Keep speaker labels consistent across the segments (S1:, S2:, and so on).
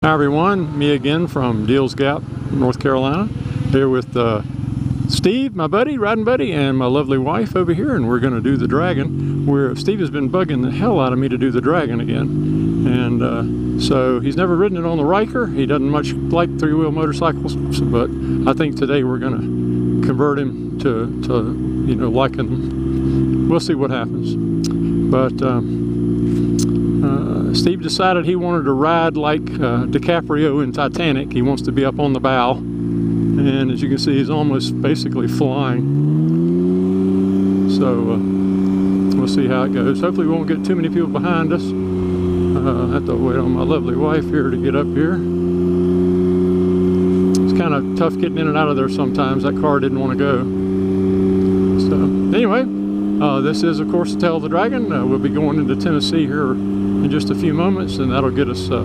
S1: Hi everyone, me again from Deals Gap, North Carolina, here with Steve, my buddy, riding buddy, and my lovely wife over here, and we're going to do the Dragon, where Steve has been bugging the hell out of me to do the Dragon again. And so he's never ridden it on the Ryker. He doesn't much like three-wheel motorcycles, but I think today we're going to convert him to you know, liking them. We'll see what happens. But Steve decided he wanted to ride like DiCaprio in Titanic. He wants to be up on the bow, and as you can see, he's almost basically flying. So we'll see how it goes. Hopefully we won't get too many people behind us. I have to wait on my lovely wife here to get up here. It's kind of tough getting in and out of there sometimes. That car didn't want to go. So anyway, this is of course the Tail of the Dragon. We'll be going into Tennessee here in just a few moments, and that'll get us to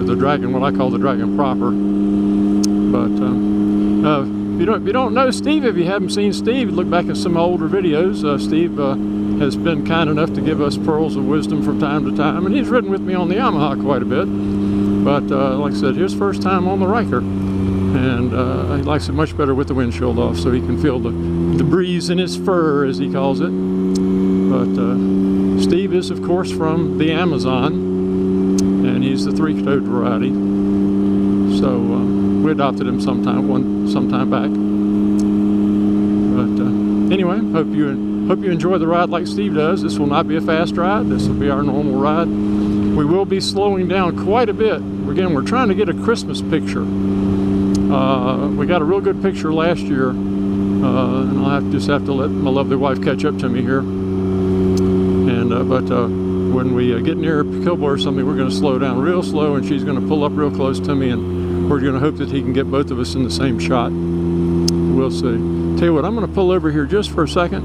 S1: the Dragon, what I call the Dragon proper. But if you don't know Steve, if you haven't seen Steve, look back at some older videos. Steve has been kind enough to give us pearls of wisdom from time to time, and he's ridden with me on the Yamaha quite a bit. But like I said, his first time on the Ryker, and he likes it much better with the windshield off, so he can feel the breeze in his fur, as he calls it. But Steve is, of course, from the Amazon, and he's the three-toed variety. So we adopted him sometime back. But anyway, hope you enjoy the ride like Steve does. This will not be a fast ride. This will be our normal ride. We will be slowing down quite a bit. Again, we're trying to get a Christmas picture. We got a real good picture last year, and I'll just have to let my lovely wife catch up to me here. But when we get near Killboy or something, we're going to slow down real slow, and she's going to pull up real close to me, and we're going to hope that he can get both of us in the same shot. We'll see. Tell you what, I'm going to pull over here just for a second,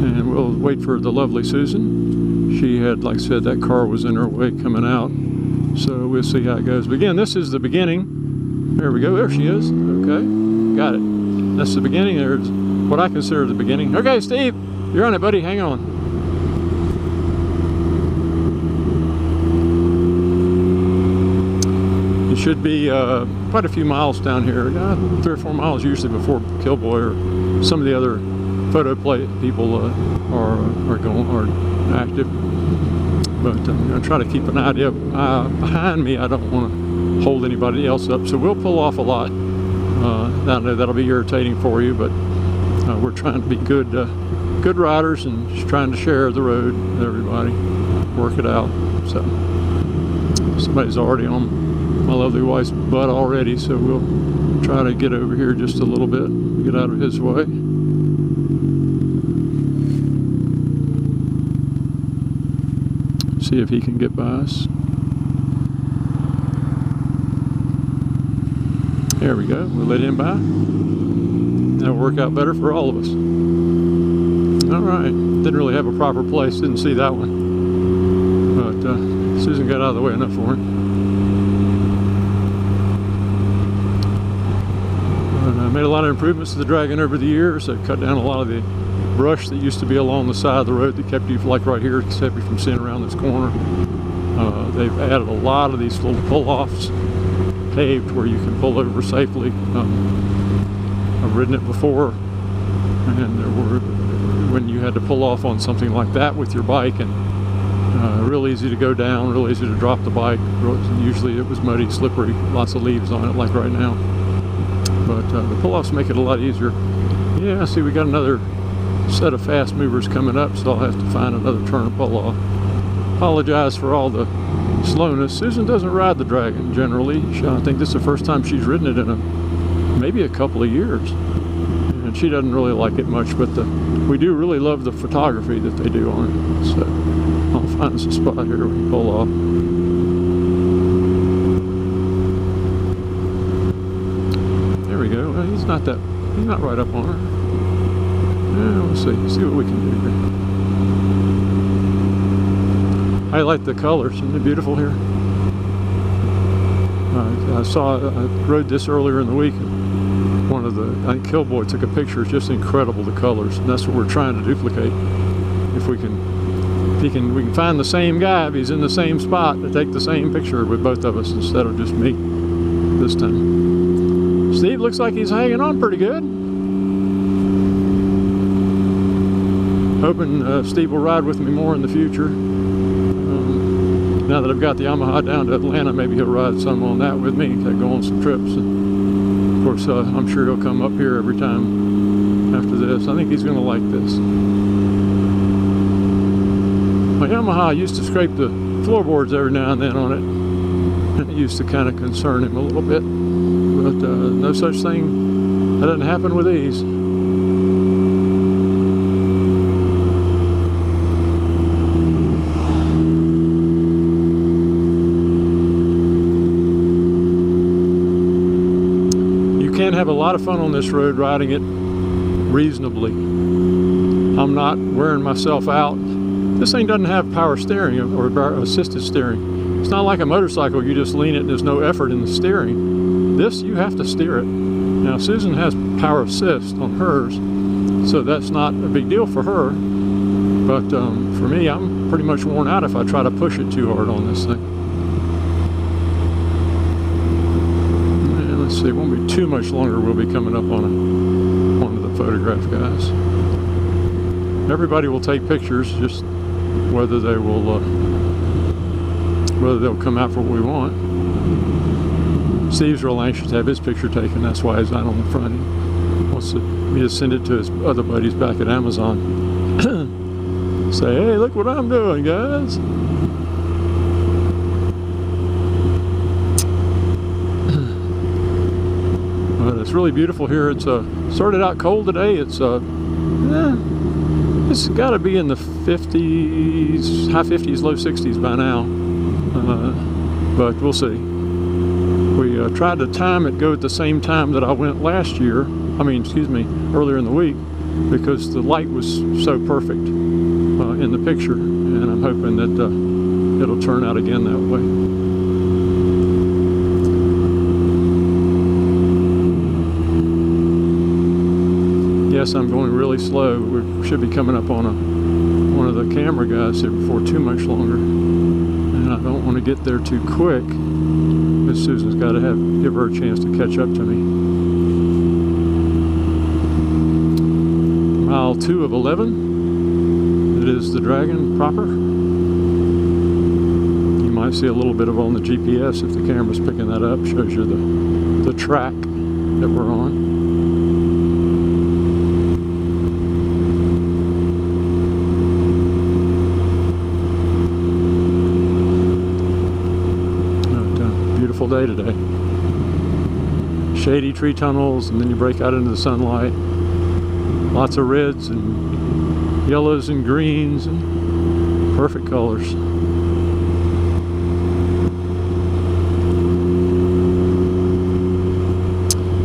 S1: and we'll wait for the lovely Susan. She had, like I said, that car was in her way coming out, so we'll see how it goes. But again, this is the beginning. There we go. There she is. Okay, got it. That's the beginning. There's what I consider the beginning. Okay, Steve, you're on it, buddy. Hang on. It should be quite a few miles down here, 3 or 4 miles usually before Killboy or some of the other photo play people are active. But I'm going to try to keep an idea behind me. I don't want to hold anybody else up, so we'll pull off a lot. I know that'll be irritating for you, but we're trying to be good riders and just trying to share the road with everybody, work it out. So somebody's already on my lovely wife's butt already, so we'll try to get over here just a little bit, get out of his way. See if he can get by us. There we go, we'll let him by. That'll work out better for all of us. Alright, didn't really have a proper place, didn't see that one. But Susan got out of the way enough for him. Made a lot of improvements to the Dragon over the years. They've cut down a lot of the brush that used to be along the side of the road that kept you, like right here, kept you from seeing around this corner. They've added a lot of these little pull-offs, paved, where you can pull over safely. I've ridden it before, and when you had to pull off on something like that with your bike, and real easy to go down, real easy to drop the bike. Usually it was muddy, slippery, lots of leaves on it like right now. But the pull-offs make it a lot easier. Yeah, see, we got another set of fast movers coming up, so I'll have to find another turn to pull off. Apologize for all the slowness. Susan doesn't ride the Dragon generally. I think this is the first time she's ridden it in maybe a couple of years. And she doesn't really like it much, but we do really love the photography that they do on it. So I'll find some spot here we can pull off. He's not right up on her. Yeah, we'll see what we can do here. Highlight the colors, isn't it beautiful here? I rode this earlier in the week, and I think Killboy took a picture. It's just incredible, the colors, and that's what we're trying to duplicate. If we can find the same guy if he's in the same spot to take the same picture with both of us instead of just me this time. Steve looks like he's hanging on pretty good. Hoping Steve will ride with me more in the future. Now that I've got the Yamaha down to Atlanta, maybe he'll ride some on that with me, go on some trips. And of course, I'm sure he'll come up here every time after this. I think he's going to like this. My Yamaha used to scrape the floorboards every now and then on it, and it used to kind of concern him a little bit. But no such thing. That doesn't happen with these. Have a lot of fun on this road riding it reasonably. I'm not wearing myself out. This thing doesn't have power steering or assisted steering. It's not like a motorcycle, you just lean it and there's no effort in the steering. This, you have to steer it. Now Susan has power assist on hers, so that's not a big deal for her, but for me, I'm pretty much worn out if I try to push it too hard on this thing. It won't be too much longer. We'll be coming up on one of the photograph guys. Everybody will take pictures, just whether they'll come out for what we want. Steve's real anxious to have his picture taken. That's why he's not on the front. He wants me to send it to his other buddies back at Amazon. Say, hey, look what I'm doing, guys. It's really beautiful here. It's started out cold today. It's got to be in the 50s, high 50s, low 60s by now. But we'll see. We tried to time it, go at the same time that I went last year. Earlier in the week, because the light was so perfect in the picture, and I'm hoping that it'll turn out again that way. Yes, I'm going really slow. We should be coming up on one of the camera guys here before too much longer, and I don't want to get there too quick. Miss Susan's got to give her a chance to catch up to me. Mile 2 of 11. It is the Dragon proper. You might see a little bit of it on the GPS if the camera's picking that up. Shows you the track that we're on. Day today. Shady tree tunnels, and then you break out into the sunlight. Lots of reds and yellows and greens and perfect colors.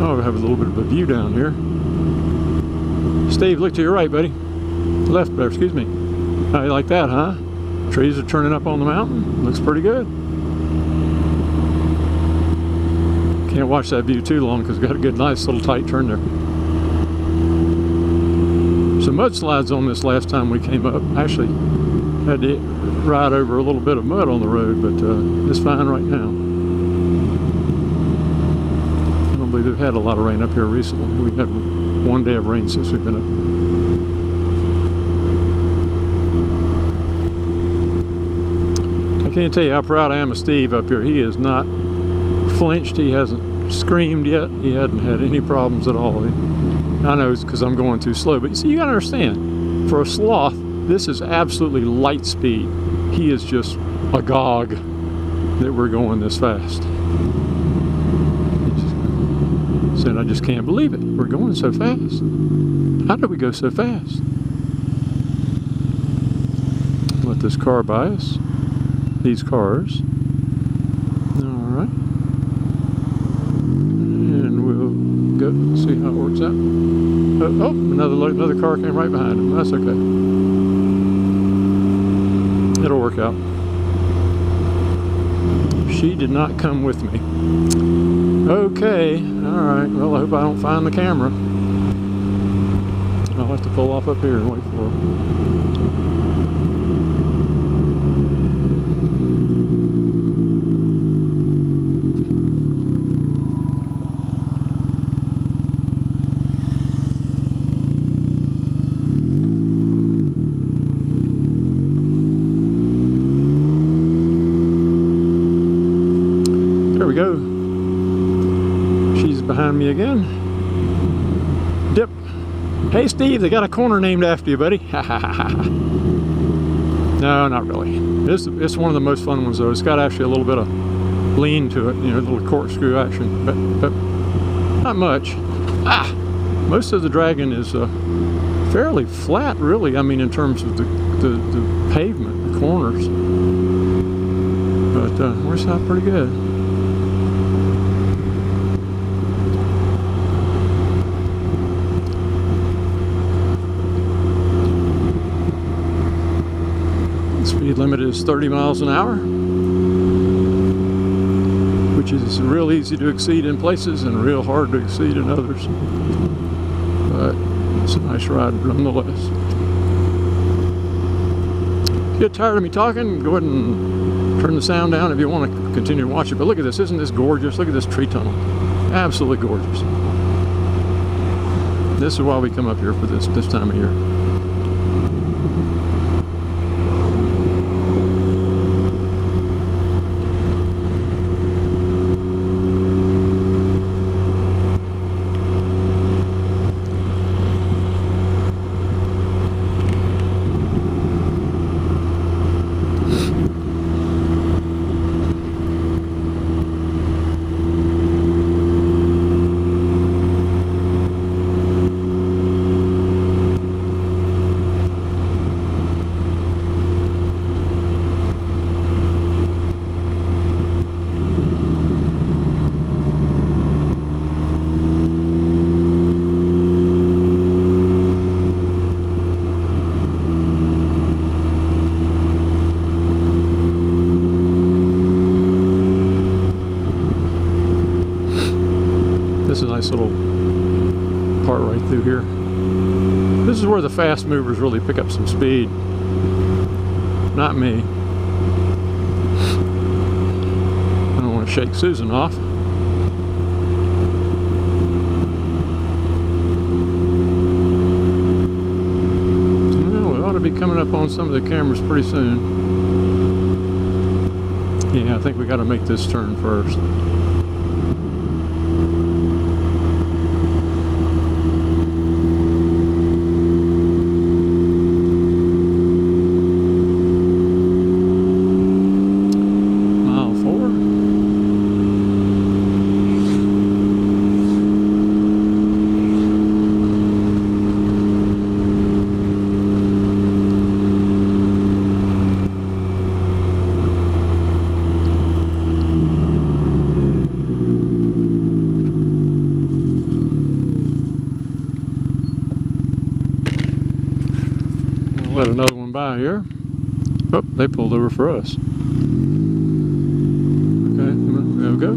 S1: Oh, we have a little bit of a view down here. Steve, look to your right, buddy. Left there, excuse me. How you like that, huh? Trees are turning up on the mountain. Looks pretty good. Can't watch that view too long because it's got a good, nice little tight turn there. Some mudslides on this last time we came up. Actually, had to ride over a little bit of mud on the road, but it's fine right now. I don't believe they've had a lot of rain up here recently. We've had one day of rain since we've been up. I can't tell you how proud I am of Steve up here. He is not flinched. He hasn't screamed yet. He hadn't had any problems at all. I know it's because I'm going too slow, but you see, you gotta understand, for a sloth, this is absolutely light speed. He is just agog that we're going this fast. Saying, I just can't believe it. We're going so fast. How did we go so fast? Let this car by us. These cars. Alright. And we'll go see how it works out. Oh, another car came right behind him. That's okay. It'll work out. She did not come with me. Okay. Alright. Well, I hope I don't find the camera. I'll have to pull off up here and wait for her. we go. She's behind me again. Dip. Hey Steve, they got a corner named after you, buddy. No, not really. It's one of the most fun ones though. It's got actually a little bit of lean to it, you know, a little corkscrew action, but not much. Most of the Dragon is fairly flat, really. I mean, in terms of the pavement, the corners. But works out pretty good. The speed limit is 30 miles an hour, which is real easy to exceed in places and real hard to exceed in others. But it's a nice ride nonetheless. If you get tired of me talking, go ahead and turn the sound down if you want to continue to watch it. But look at this, isn't this gorgeous? Look at this tree tunnel. Absolutely gorgeous. This is why we come up here for this time of year. This is a nice little part right through here. This is where the fast movers really pick up some speed. Not me. I don't want to shake Susan off. Well, we ought to be coming up on some of the cameras pretty soon. Yeah, I think we got to make this turn first. Let another one by here. Oh, they pulled over for us. Okay, there we go.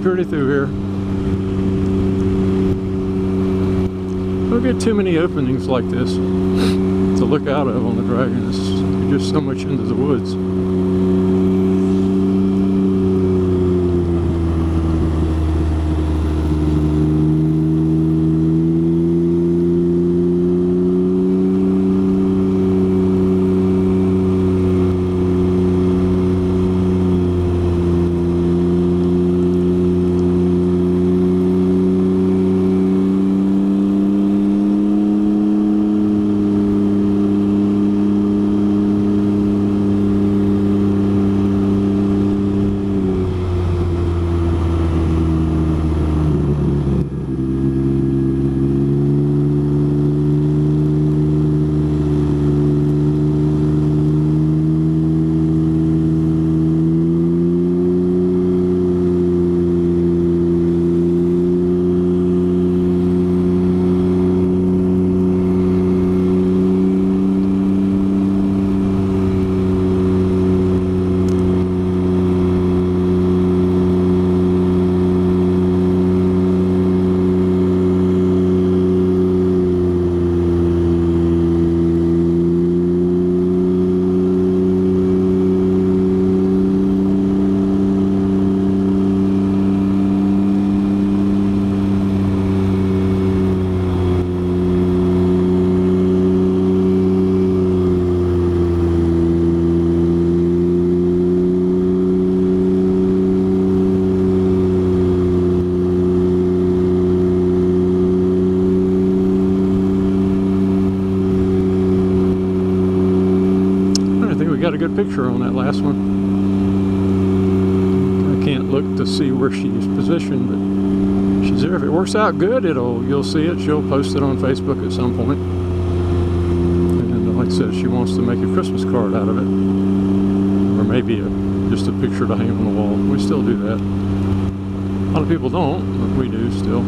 S1: Pretty through here. Don't get too many openings like this to look out of on the Dragon. It's just so much into the woods. a good picture on that last one. I can't look to see where she's positioned, but she's there. If it works out good, you'll see it. She'll post it on Facebook at some point. And like I said, she wants to make a Christmas card out of it, or maybe just a picture to hang on the wall. We still do that. A lot of people don't, but we do still.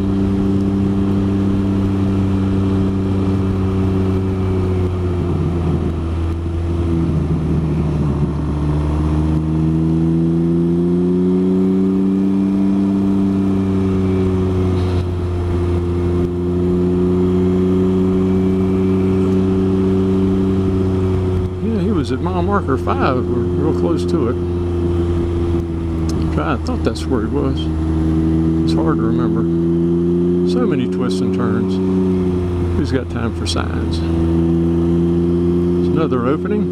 S1: At mile marker 5, we're real close to it. I thought that's where he was. It's hard to remember. So many twists and turns. Who's got time for signs? There's another opening.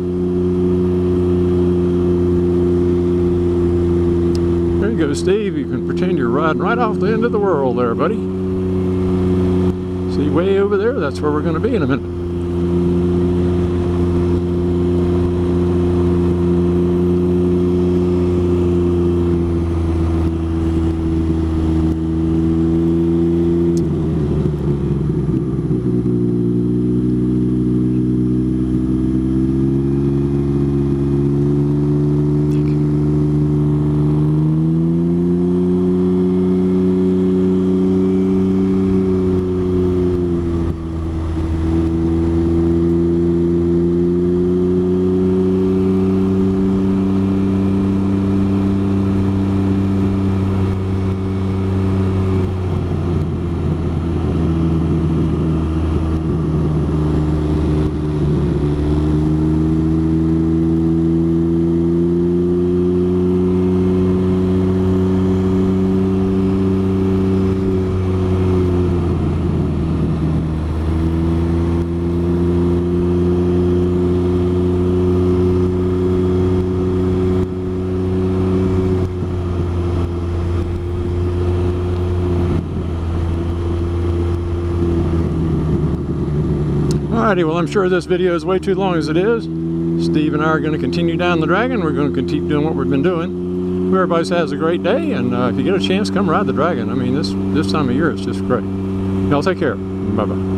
S1: There you go, Steve. You can pretend you're riding right off the end of the world there, buddy. See, way over there, that's where we're going to be in a minute. Alrighty, well, I'm sure this video is way too long as it is. Steve and I are going to continue down the Dragon. We're going to keep doing what we've been doing. Hope everybody has a great day, and if you get a chance, come ride the Dragon. I mean, this time of year, it's just great. Y'all take care. Bye-bye.